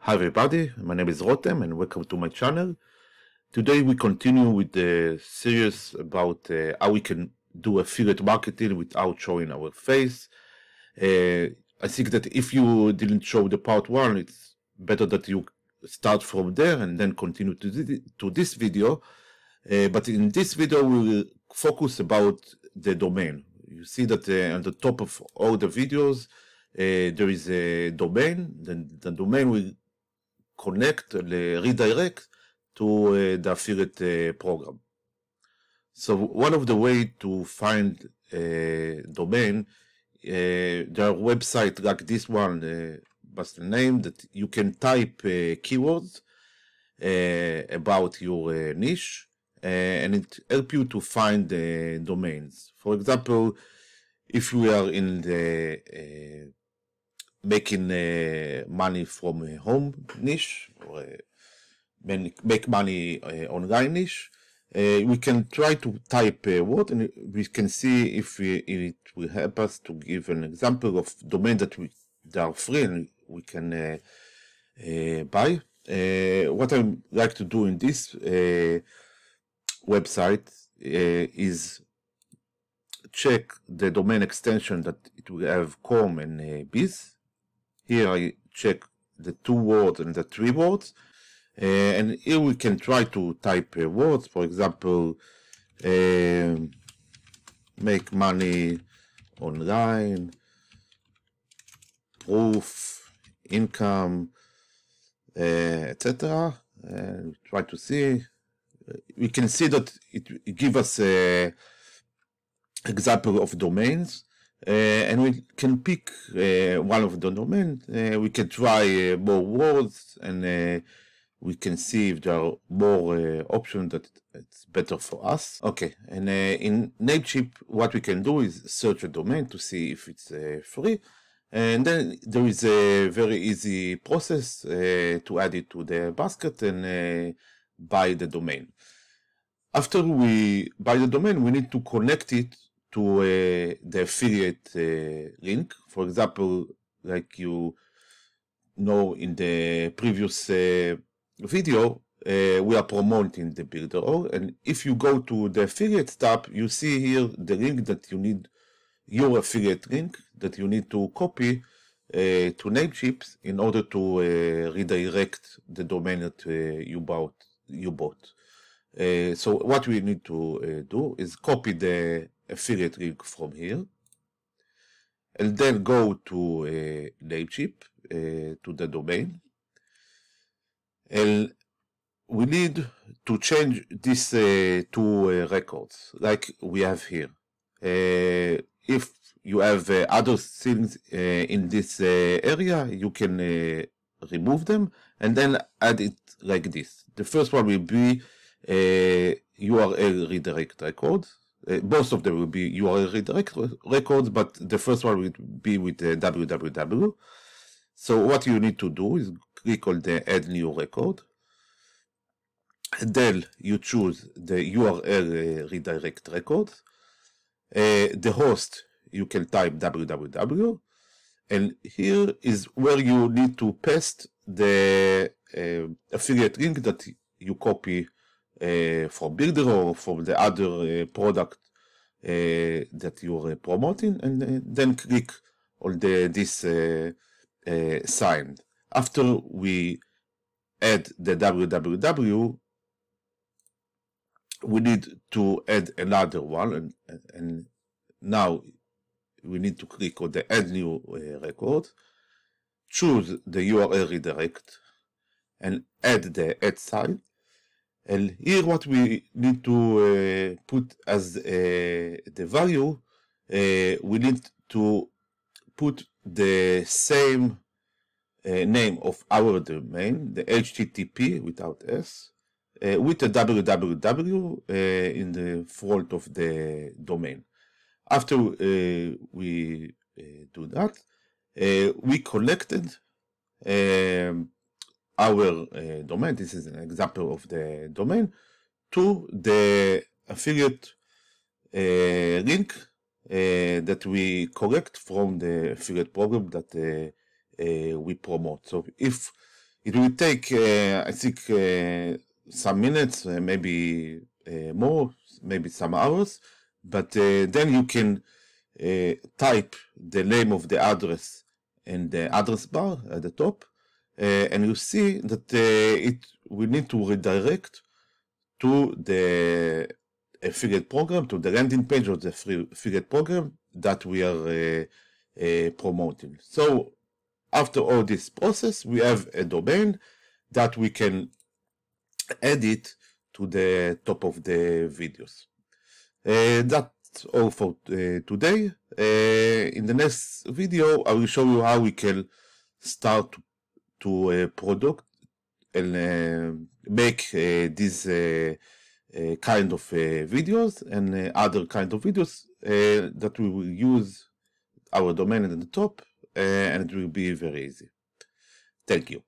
Hi everybody, my name is Rotem and welcome to my channel. Today we continue with the series about how we can do affiliate marketing without showing our face. I think that if you didn't show the part 1, it's better that you start from there and then continue to this video. But in this video we will focus about the domain. You see that on the top of all the videos there is a domain. Then the domain will connect, redirect to the affiliate program. So one of the way to find a domain, there are websites like this one, what's the name, that you can type keywords about your niche, and it helps you to find domains. For example, if we are in the making money from a home niche or make money online niche, we can try to type a word and we can see if it will help us to give an example of domain that are free and we can buy. What I like to do in this website is check the domain extension that it will have com and biz. Here I check the 2 words and the 3 words, and here we can try to type words. For example, make money online, proof, income, etc. And try to see. We can see that it gives us an example of domains. And we can pick one of the domains. We can try more words, and we can see if there are more options that it's better for us. Okay, and in Namecheap, what we can do is search a domain to see if it's free, and then there is a very easy process to add it to the basket and buy the domain. After we buy the domain, we need to connect it to the affiliate link. For example, like you know in the previous video, we are promoting the builder, and if you go to the affiliate tab, you see here the link that you need, your affiliate link that you need to copy to Namecheap in order to redirect the domain that you bought. So what we need to do is copy the affiliate link from here, and then go to Namecheap, to the domain, and we need to change these 2 records like we have here. If you have other things in this area, you can remove them and then add it like this. The first one will be URL redirect record. Both of them will be URL redirect records, but the first one will be with www. So what you need to do is click on the add new record, and then you choose the URL redirect record. The host, you can type www, and here is where you need to paste the affiliate link that you copy from Builder or from the other product that you're promoting, and then click on this sign. After we add the www, we need to add another one, and now we need to click on the add new record, choose the URL redirect, and add the add sign. And here what we need to put as the value, we need to put the same name of our domain, the HTTP without S, with the www in the front of the domain. After we do that, we collected our domain, this is an example of the domain, to the affiliate link that we collect from the affiliate program that we promote. So if It will take, I think, some minutes, maybe more, maybe some hours, but then you can type the name of the address in the address bar at the top, and you see that we need to redirect to the affiliate program, to the landing page of the affiliate program that we are promoting. So after all this process, we have a domain that we can edit to the top of the videos. That's all for today. In the next video, I will show you how we can start to product and make these kind of videos and other kind of videos that we will use our domain at the top, and it will be very easy. Thank you.